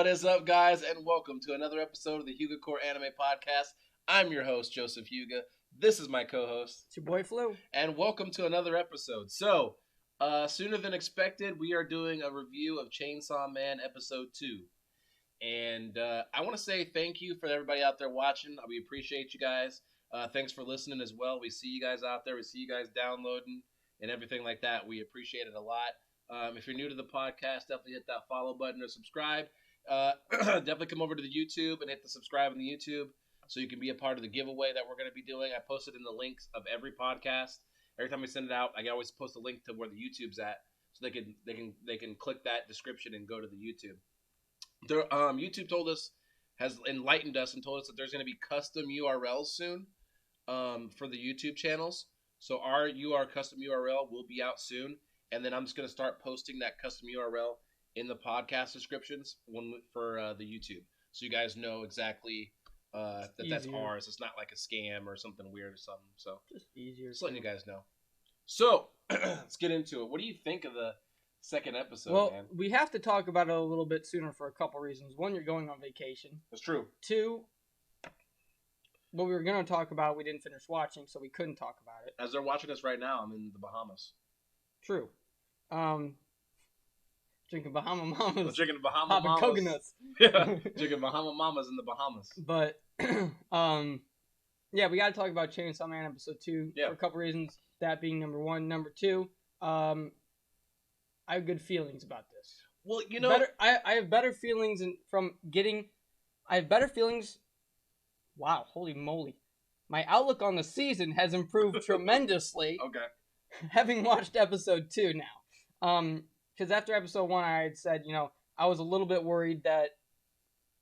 What is up, guys, and welcome to another episode of the Hyuga Corp Anime Podcast. I'm your host, Joseph Hyuga. This is my co-host. It's your boy, Flo. And welcome to another episode. So, sooner than expected, we are doing a review of Chainsaw Man Episode 2. And I want to say thank you for everybody out there watching. We appreciate you guys. Thanks for listening as well. We see you guys out there. We see you guys downloading and everything like that. We appreciate it a lot. If you're new to the podcast, definitely hit that follow button or subscribe. Definitely come over to the YouTube and hit the subscribe on the YouTube so you can be a part of the giveaway that we're going to be doing. I posted in the links of every podcast. Every time we send it out, I always post a link to where the YouTube's at, so they can click that description and go to the YouTube. YouTube has enlightened us and told us that there's going to be custom URLs soon for the YouTube channels. So our custom URL will be out soon, and then I'm just going to start posting that custom URL in the podcast descriptions for the YouTube, so you guys know exactly that's ours. It's not like a scam or something weird or something. So just easier. Just letting you guys know. So let's get into it. What do you think of the second episode, man? We have to talk about it a little bit sooner for a couple reasons. One, you're going on vacation. That's true. Two, what we were going to talk about, we didn't finish watching, so we couldn't talk about it. As they're watching us right now, I'm in the Bahamas. True. Drinking Bahama Mamas. I'm drinking Bahama Mamas. Coconuts. Yeah, drinking Bahama Mamas in the Bahamas. But, yeah, we got to talk about Chainsaw Man Episode 2 for a couple reasons. That being number one. Number two, I have good feelings about this. Well, you know, I have better feelings I have better feelings. Wow, holy moly. My outlook on the season has improved tremendously. Okay. Having watched episode 2 now. Because after episode 1, I had said, I was a little bit worried that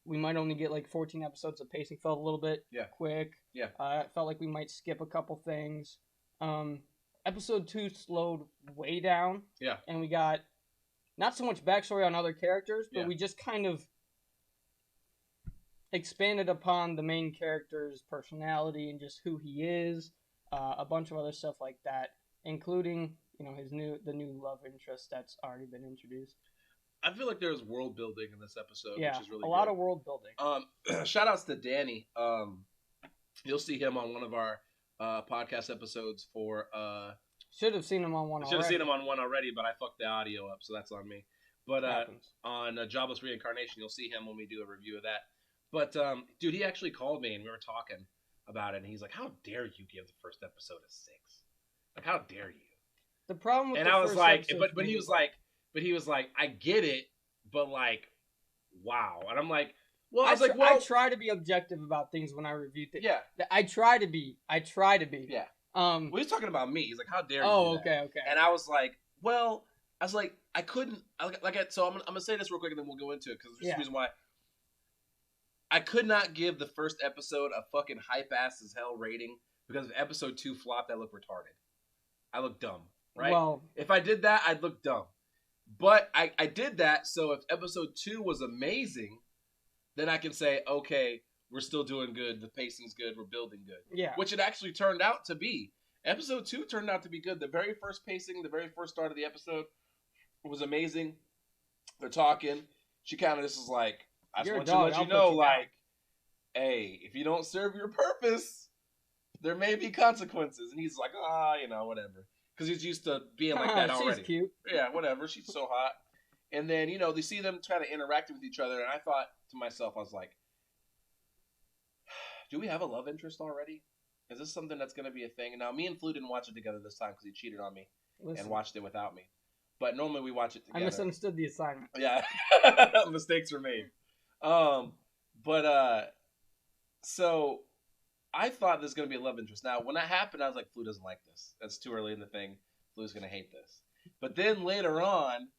we might only get like 14 episodes. The pacing felt a little bit quick. Yeah. It felt like we might skip a couple things. Episode 2 slowed way down. Yeah. And we got not so much backstory on other characters, but we just kind of expanded upon the main character's personality and just who he is. A bunch of other stuff like that, including the new love interest that's already been introduced. I feel like there's world building in this episode, which is really a lot of world building. Shout outs to Danny. You'll see him on one of our podcast episodes for should have seen him on one. Should have seen him on one already, but I fucked the audio up, so that's on me. But on Jobless Reincarnation, you'll see him when we do a review of that. But dude, he actually called me and we were talking about it, and he's like, "How dare you give the first episode a 6? Like, how dare you?" The problem with and I was like, but he was like, I get it, but like, wow. And I'm like, well, I try to be objective about things when I review things. Yeah. I try to be. Yeah. Well, he's talking about me. He's like, how dare you? Oh, okay. And I was like, I couldn't. So I'm gonna say this real quick, and then we'll go into it because there's a reason why. I could not give the first episode a fucking hype ass as hell rating because if episode 2 flopped, I look retarded. I look dumb. Right? Well, if I did that, I'd look dumb. But I did that, so if episode 2 was amazing, then I can say, okay, we're still doing good, the pacing's good, we're building good. Yeah. Which it actually turned out to be. Episode 2 turned out to be good. The very first pacing, the very first start of the episode was amazing. They're talking. She kind of just is like, I just want to let you know, like, hey, if you don't serve your purpose, there may be consequences. And he's like, whatever. Because he's used to being like that already. She's cute. Yeah, whatever. She's so hot. And then, they see them try to interact with each other. And I thought to myself, I was like, do we have a love interest already? Is this something that's going to be a thing? Now, me and Flu didn't watch it together this time because he cheated on me and watched it without me. But normally we watch it together. I misunderstood the assignment. Yeah. Mistakes were made. So I thought this was going to be a love interest. Now, when that happened, I was like, Flu doesn't like this. That's too early in the thing. Flu's going to hate this. But then later on,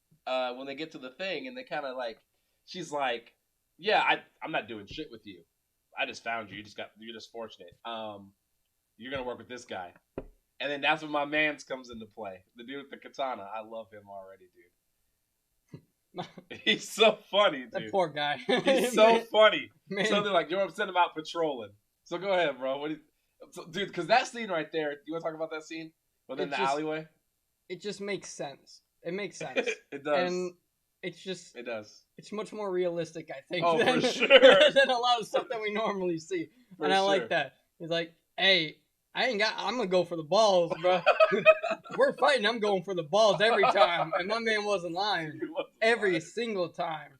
when they get to the thing, and they kind of like, she's like, yeah, I'm not doing shit with you. I just found you. You're just fortunate. You're going to work with this guy. And then that's when my mans comes into play. The dude with the katana. I love him already, dude. He's so funny, dude. That poor guy. He's so funny. Man. So they're like, you're upset about patrolling. So go ahead, bro. Dude, because that scene right there, you want to talk about that scene? Within the alleyway? It just makes sense. It makes sense. It does. And it's just it does. It's much more realistic, I think. Oh, than, for sure. than a lot of stuff that we normally see, and I like that. He's like, hey. I'm gonna go for the balls, bro. We're fighting. I'm going for the balls every time. And my man wasn't lying. Every single time.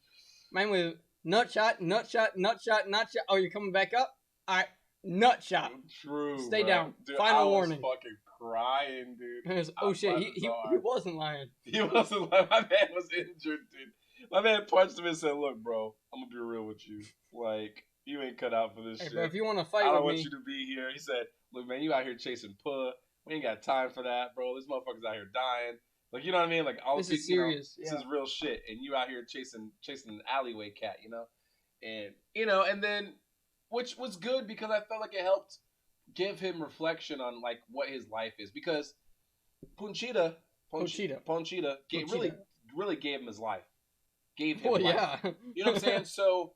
Mine was nut shot, nut shot, nut shot, nut shot. Oh, you're coming back up? All right, nut shot. True. Stay down. Dude, Final warning. I was fucking crying, dude. Was, oh shit, he wasn't lying. He wasn't lying. My man was injured, dude. My man punched him and said, "Look, bro, I'm gonna be real with you. Like, you ain't cut out for this shit. Bro, if you want to fight with me, I don't want you to be here." He said, "Look, man, you out here chasing puh. We ain't got time for that, bro. This motherfucker's out here dying. Like, you know what I mean? Like, all this is serious. This is real shit. And you out here chasing an alleyway cat, you know? And, and then, which was good because I felt like it helped give him reflection on, like, what his life is. Because Ponchita really gave him his life. Gave him life. Yeah. You know what I'm saying? So,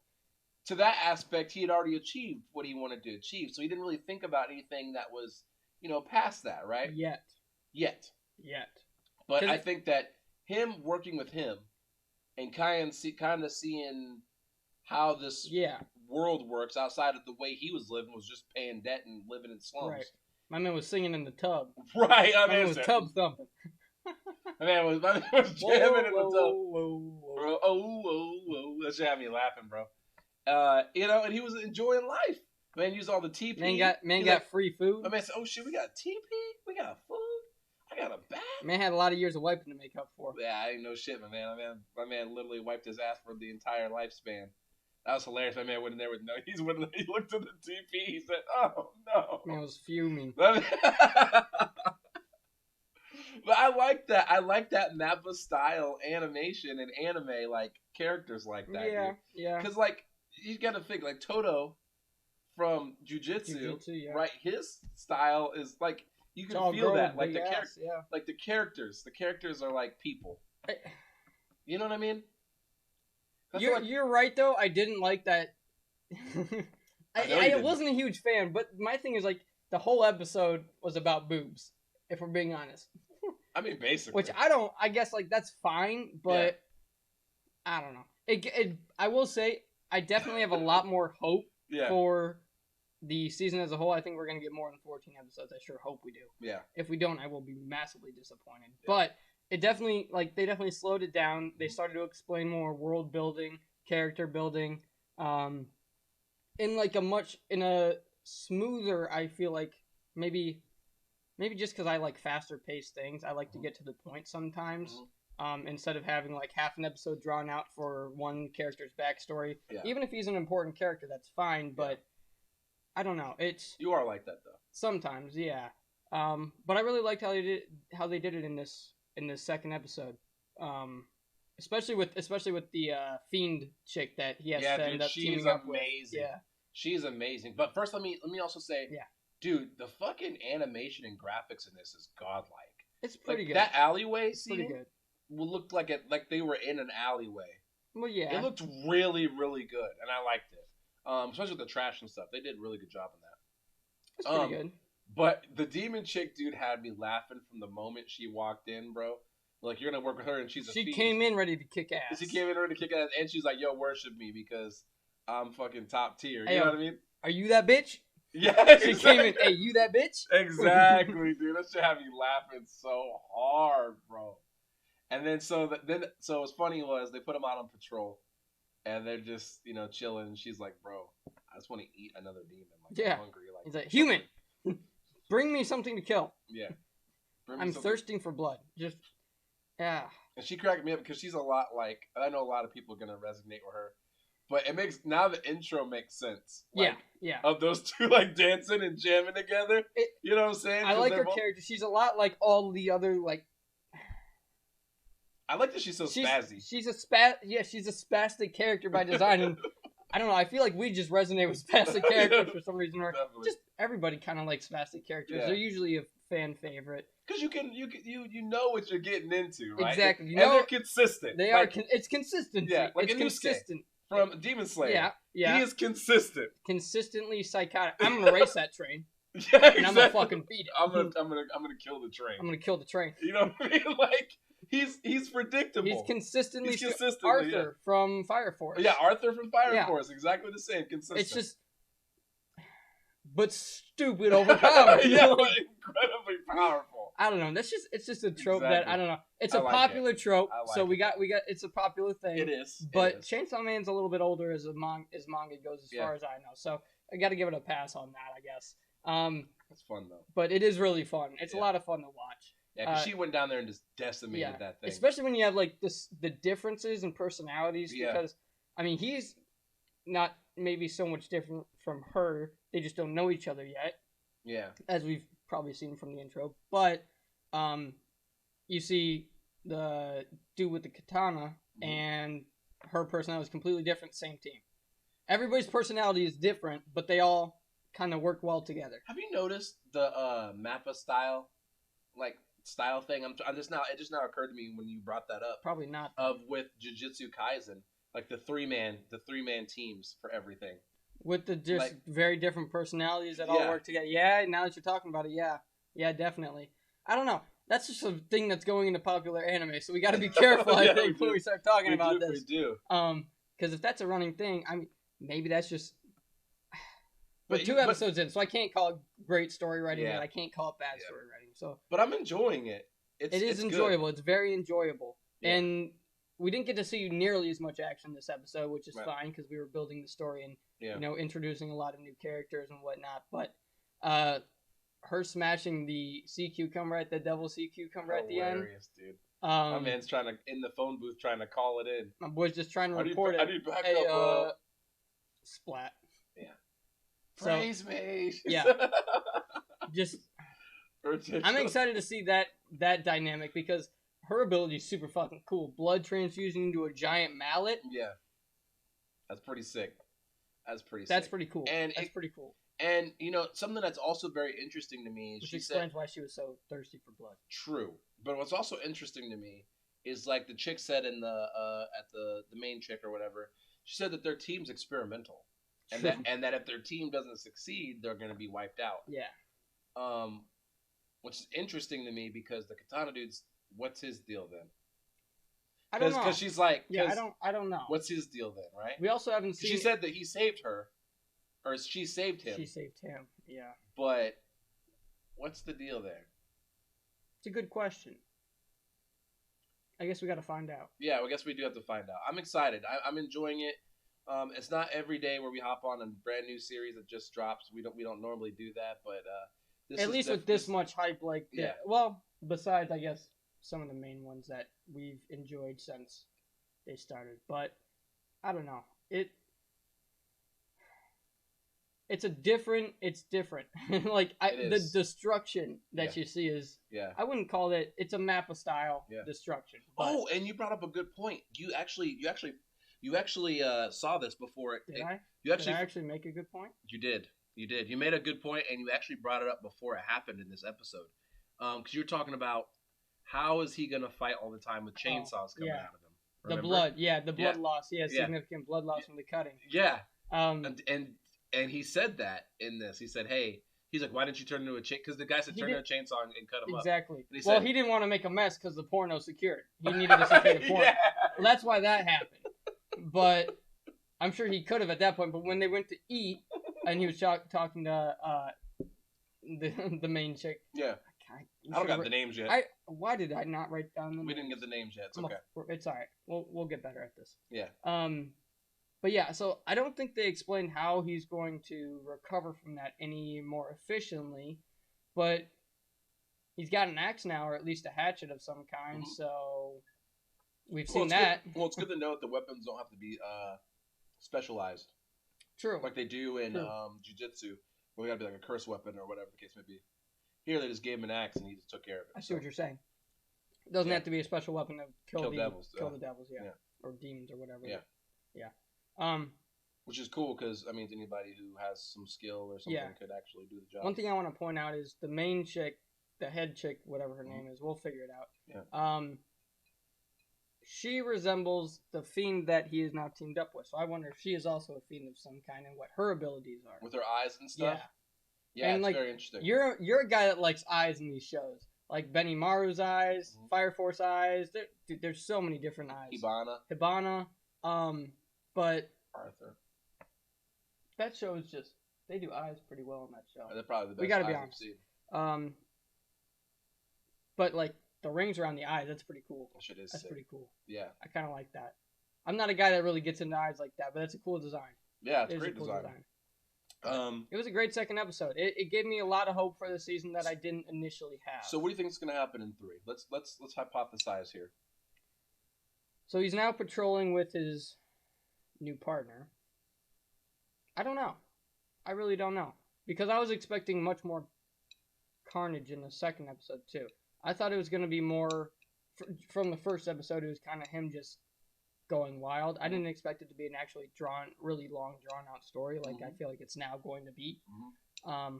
to that aspect, he had already achieved what he wanted to achieve. So he didn't really think about anything that was, past that, right? Yet. But I think that him working with him and kind of seeing how this world works outside of the way he was living was just paying debt and living in slums. Right. My man was singing in the tub. Right. My man was tub thumping. My man was jamming in the tub. Whoa. Oh. That shit had me laughing, bro. And he was enjoying life. Man used all the TP. Man got free food. My man said, "Oh shit, we got TP, we got food, I got a bath." Man had a lot of years of wiping to make up for. Yeah, I ain't no shit, my man. My man literally wiped his ass for the entire lifespan. That was hilarious. My man went in there with he looked at the TP. He said, "Oh no." Man was fuming. But I like that. I like that Mappa style animation and anime, like characters like that. Yeah. Because like you got to think like Toto from Jujutsu, right? His style is like you can feel that, like the characters. The characters are like people. You know what I mean? You're right though. I didn't like that. I wasn't a huge fan, but my thing is like the whole episode was about boobs. If we're being honest. I mean, basically. Which I guess like that's fine, but I don't know. I will say I definitely have a lot more hope for the season as a whole. I think we're gonna get more than 14 episodes. I sure hope we do. Yeah. If we don't, I will be massively disappointed. Yeah. But it definitely they definitely slowed it down. They started to explain more world building, character building, in a smoother. I feel like maybe just because I like faster paced things, I like to get to the point sometimes. Instead of having like half an episode drawn out for one character's backstory. Yeah. Even if he's an important character, that's fine. But I don't know. You are like that though. Sometimes, yeah. But I really liked how they did it in this second episode. Especially with the fiend chick that he has to end up teaming up with. Yeah, she's amazing. But first, let me also say, dude, the fucking animation and graphics in this is godlike. It's pretty good. That alleyway scene pretty good. Looked like they were in an alleyway. Well, yeah, it looked really, really good, and I liked it. Especially with the trash and stuff, they did a really good job on that. It's pretty good. But the demon chick, dude, had me laughing from the moment she walked in, bro. Like, you're gonna work with her, and she came in ready to kick ass. She came in ready to kick ass, and she's like, "Yo, worship me because I'm fucking top tier." You know what I mean? Are you that bitch? Yeah, exactly. She came in, "Hey, you that bitch?" Exactly, dude. That shit had me laughing so hard, bro. And then so what's funny was they put them out on patrol, and they're just chilling. And she's like, "Bro, I just want to eat another demon. Like, I'm hungry." Like, he's like, "Human, bring me something to kill." Yeah, I'm thirsting for blood. Just And she cracked me up because she's a lot like, I know a lot of people are gonna resonate with her, but it makes now the intro makes sense. Like, yeah. Of those two like dancing and jamming together, you know what I'm saying? I like her character. She's a lot like all the other like. I like that she's so spazzy. She's a spastic character by design, and I don't know. I feel like we just resonate with spastic characters for some reason, or just everybody kind of likes spastic characters. Yeah. They're usually a fan favorite because you know what you're getting into, right? Exactly. And they're consistent. They are. It's consistency. Yeah, like it's consistent. From Demon Slayer. Yeah. He is consistent. Consistently psychotic. I'm gonna race that train. Yeah, exactly. And I'm gonna fucking beat it. I'm gonna kill the train. I'm gonna kill the train. You know what I mean? Like, He's predictable. He's consistently Arthur from Fire Force. Yeah, Arthur from Fire Force. Exactly the same. Consistent. It's just, but stupid overpowered. Yeah, but incredibly powerful. I don't know. It's just a trope that I don't know. It's a popular trope, so we got. It's a popular thing. It is. But Chainsaw Man's a little bit older as manga goes, as far as I know. So I got to give it a pass on that, I guess. It's fun though. But it is really fun. It's a lot of fun to watch. Yeah, because she went down there and just decimated that thing. Especially when you have like the differences in personalities. Yeah. Because I mean, he's not maybe so much different from her. They just don't know each other yet. Yeah. As we've probably seen from the intro, but you see the dude with the katana, and her personality is completely different. Same team. Everybody's personality is different, but they all kind of work well together. Have you noticed the Mappa style thing? It just now occurred to me when you brought that up. Probably not. With Jujutsu Kaisen, like the three man teams for everything. With the just very different personalities that all work together. Yeah, now that you're talking about it, yeah, definitely. I don't know. That's just a thing that's going into popular anime, so we got to be careful. I think when we start talking about this. We do. Because if that's a running thing, I mean, maybe that's just. We're 2 episodes in, so I can't call it great story writing, and I can't call it bad story writing. So, but I'm enjoying it. It's enjoyable. Good. It's very enjoyable, and we didn't get to see nearly as much action this episode, which is fine because we were building the story and introducing a lot of new characters and whatnot. But her smashing the sea cucumber at the devil sea cucumber at the end. Hilarious, dude. My man's trying to in the phone booth trying to call it in. My boy's just trying to report it. I need backup, bro. Splat. Yeah. Praise me. Yeah. Just. I'm excited to see that dynamic because her ability is super fucking cool. Blood transfusion into a giant mallet. Yeah. That's pretty sick. That's pretty cool. And that's pretty cool. And something that's also very interesting to me is which explains why she was so thirsty for blood. True, but what's also interesting to me is like the chick said in at the main chick or whatever. She said that their team's experimental, and that if their team doesn't succeed, they're going to be wiped out. Yeah. Which is interesting to me because the katana dude's what's his deal then? I don't know. Because she's like, I don't know. What's his deal then, right? We also haven't seen. She said that he saved her. Or she saved him. She saved him, yeah. But what's the deal there? It's a good question. I guess we got to find out. Yeah, I guess we do have to find out. I'm excited. I'm enjoying it. It's not every day where we hop on a brand new series that just drops. We don't normally do that, but at least with this much hype, like well, besides I guess some of the main ones that we've enjoyed since they started, but I don't know It's different. Like the destruction that you see is. Yeah. I wouldn't call it. It's a Mappa style destruction. Oh, and you brought up a good point. You actually saw this before. Did I actually make a good point? You did. You made a good point, and you actually brought it up before it happened in this episode. Because you're talking about how is he gonna fight all the time with chainsaws coming out of him? Remember? The blood loss. Yeah, significant blood loss from the cutting. Yeah. And he said that in this. He said, "Hey," he's like, "Why didn't you turn into a chain?" Because the guy said, "Turn into a chainsaw and cut him up." Exactly. Well, he didn't want to make a mess because the porno secured. He needed to secure the porno. Yeah. Well, that's why that happened. But I'm sure he could have at that point. But when they went to eat, and he was talking to the main chick. Yeah. I don't got the names yet. Why did I not write down the names? We didn't get the names yet. It's okay. It's all right. We'll get better at this. Yeah. But yeah, so I don't think they explained how he's going to recover from that any more efficiently, but he's got an axe now, or at least a hatchet of some kind, so we've seen that. Well, it's good to know that the weapons don't have to be specialized. True. Like they do in Jiu-Jitsu, where they gotta be like a curse weapon or whatever the case may be. Here, they just gave him an axe and he just took care of it. I see what you're saying. It doesn't have to be a special weapon to kill the devils, yeah. Or demons or whatever. Yeah. Yeah. Which is cool because that means anybody who has some skill or something could actually do the job. One thing I want to point out is the main chick, the head chick, whatever her name is, we'll figure it out. Yeah. She resembles the fiend that he is now teamed up with. So I wonder if she is also a fiend of some kind and what her abilities are. With her eyes and stuff? Yeah. Yeah, and it's very interesting. You're a guy that likes eyes in these shows. like Benimaru's eyes, Fire Force eyes. Dude, there's so many different eyes. Hibana. But Arthur. That show is just, they do eyes pretty well in that show. They're probably the best. We gotta be honest. But like the rings around the eyes, that's pretty cool. That shit is That's sick. pretty cool. Yeah. I kind of like that. I'm not a guy that really gets into eyes like that, but that's a cool design. Yeah, it's a great design. It was a great second episode. It gave me a lot of hope for the season that I didn't initially have. So what do you think is going to happen in 3? Let's hypothesize here. So he's now patrolling with his new partner. I don't know. I really don't know. Because I was expecting much more carnage in the second episode, too. I thought it was going to be more... From the first episode, it was kind of him just going wild. I didn't expect it to be an actually really long, drawn-out story like I feel like it's now going to be. I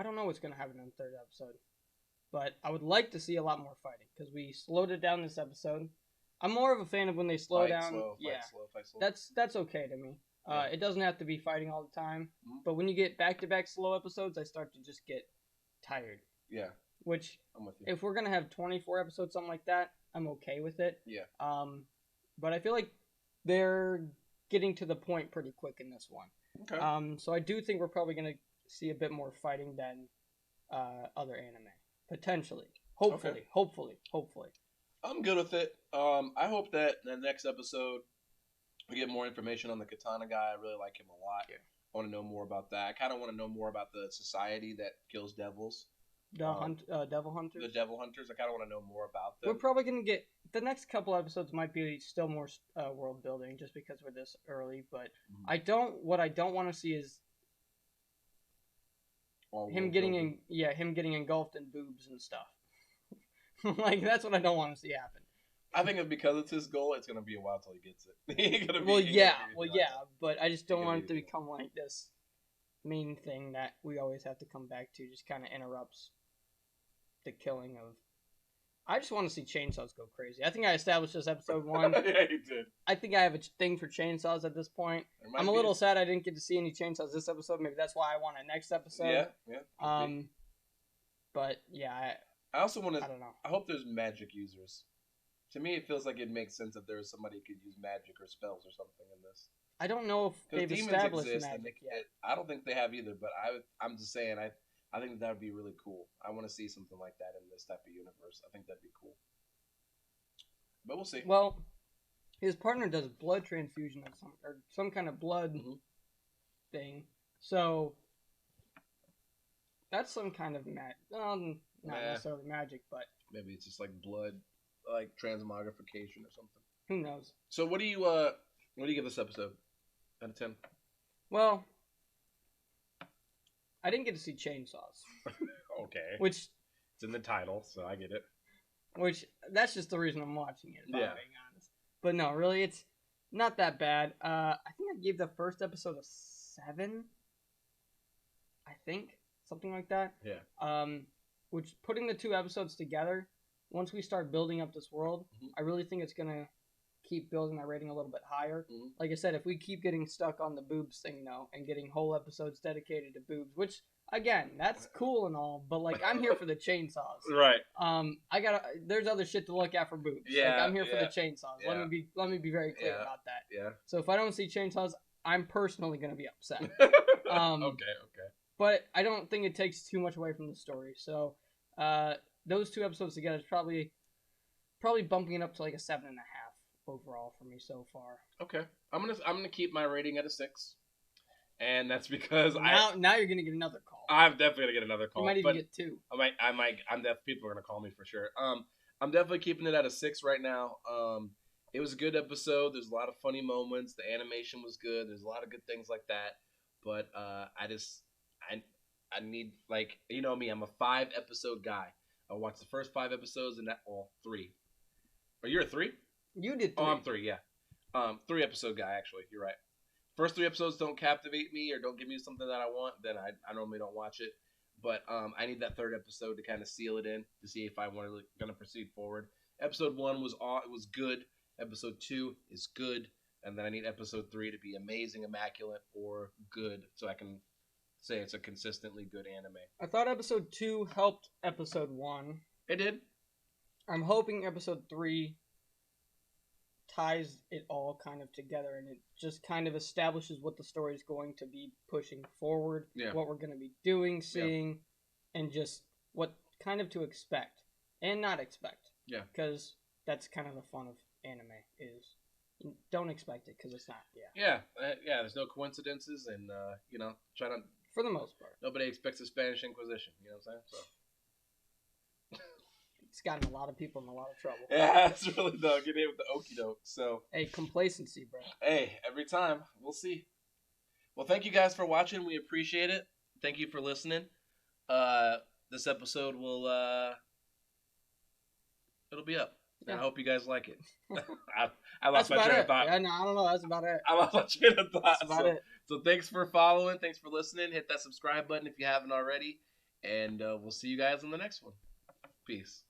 don't know what's going to happen in the third episode. But I would like to see a lot more fighting, because we slowed it down this episode. I'm more of a fan of when they slow down. Fight slow. That's okay to me. It doesn't have to be fighting all the time. But when you get back-to-back slow episodes, I start to just get tired. Yeah. Which, if we're going to have 24 episodes, something like that, I'm okay with it. Yeah. But I feel like they're getting to the point pretty quick in this one. Okay. So I do think we're probably going to see a bit more fighting than other anime. Potentially. Hopefully. I'm good with it. I hope that in the next episode we get more information on the Katana guy. I really like him a lot. Yeah. I want to know more about that. I kind of want to know more about the society that kills devils. Devil Hunters? The Devil Hunters. I kind of want to know more about them. We're probably going to get... The next couple episodes might be still more world building just because we're this early, but what I don't want to see is him getting engulfed in boobs and stuff. Like, that's what I don't want to see happen. I think it's because it's his goal, it's going to be a while till he gets it. But I just don't want it to become like this main thing that we always have to come back to, just kind of interrupts the killing of... I just want to see chainsaws go crazy. I think I established this episode 1. Yeah, you did. I think I have a thing for chainsaws at this point. I'm a little sad I didn't get to see any chainsaws this episode. Maybe that's why I want a next episode. Yeah. But yeah, I also want to... I don't know. I hope there's magic users. To me, it feels like it makes sense if there was somebody who could use magic or spells or something in this. I don't know if they've established magic yet. I don't think they have either, but I'm just saying, I think that would be really cool. I want to see something like that in this type of universe. I think that'd be cool. But we'll see. Well, his partner does blood transfusion or some kind of blood thing. So that's some kind of magic. Not necessarily magic, but maybe it's just like blood, like transmogrification or something. Who knows? So what do you give this episode out of 10? Well, I didn't get to see chainsaws. Okay. Which... It's in the title, so I get it. Which, that's just the reason I'm watching it, if I'm being honest. But no, really, it's not that bad. I think I gave the first episode a 7. I think. Something like that. Yeah. Which, putting the 2 episodes together, once we start building up this world, I really think it's going to keep building my rating a little bit higher. Like I said, if we keep getting stuck on the boobs thing though, and getting whole episodes dedicated to boobs, which again, that's cool and all, but like I'm here for the chainsaws. Right. There's other shit to look at for boobs. Yeah. Like, I'm here for the chainsaws. Yeah. Let me be very clear about that. Yeah. So if I don't see chainsaws, I'm personally gonna be upset. Okay. But I don't think it takes too much away from the story. So those 2 episodes together is probably bumping it up to like a 7.5. Overall for me so far. Okay, I'm gonna keep my rating at a 6, and that's because now you're gonna get another call. I'm definitely gonna get another call. You might even get 2. I might. People are gonna call me for sure. I'm definitely keeping it at a 6 right now. It was a good episode. There's a lot of funny moments. The animation was good. There's a lot of good things like that. But I need, like, you know me. I'm a 5-episode guy. I watched the first 5 episodes and 3. Are you a 3? You did 3. Oh, I'm 3, yeah. 3-episode guy, actually. You're right. First 3 episodes don't captivate me or don't give me something that I want, then I normally don't watch it. But I need that 3rd episode to kind of seal it in to see if I'm going to proceed forward. Episode 1 was good. Episode 2 is good. And then I need episode 3 to be amazing, immaculate, or good so I can say it's a consistently good anime. I thought episode 2 helped episode 1. It did. I'm hoping episode 3 ties it all kind of together, and it just kind of establishes what the story is going to be pushing forward, what we're going to be doing, seeing, and just what kind of to expect and not expect. Yeah. Because that's kind of the fun of anime is you don't expect it because it's not. Yeah. There's no coincidences, and try to. For the most part. Nobody expects the Spanish Inquisition. You know what I'm saying? So. It's gotten a lot of people in a lot of trouble. Yeah, it's really getting hit with the okie doke. So. Hey, complacency, bro. Hey, every time. We'll see. Well, thank you guys for watching. We appreciate it. Thank you for listening. This episode will it'll be up. And I hope you guys like it. I lost my train of thought. Yeah, no, I don't know. That's about it. I lost my train of thought. That's about it. So thanks for following. Thanks for listening. Hit that subscribe button if you haven't already. And we'll see you guys on the next one. Peace.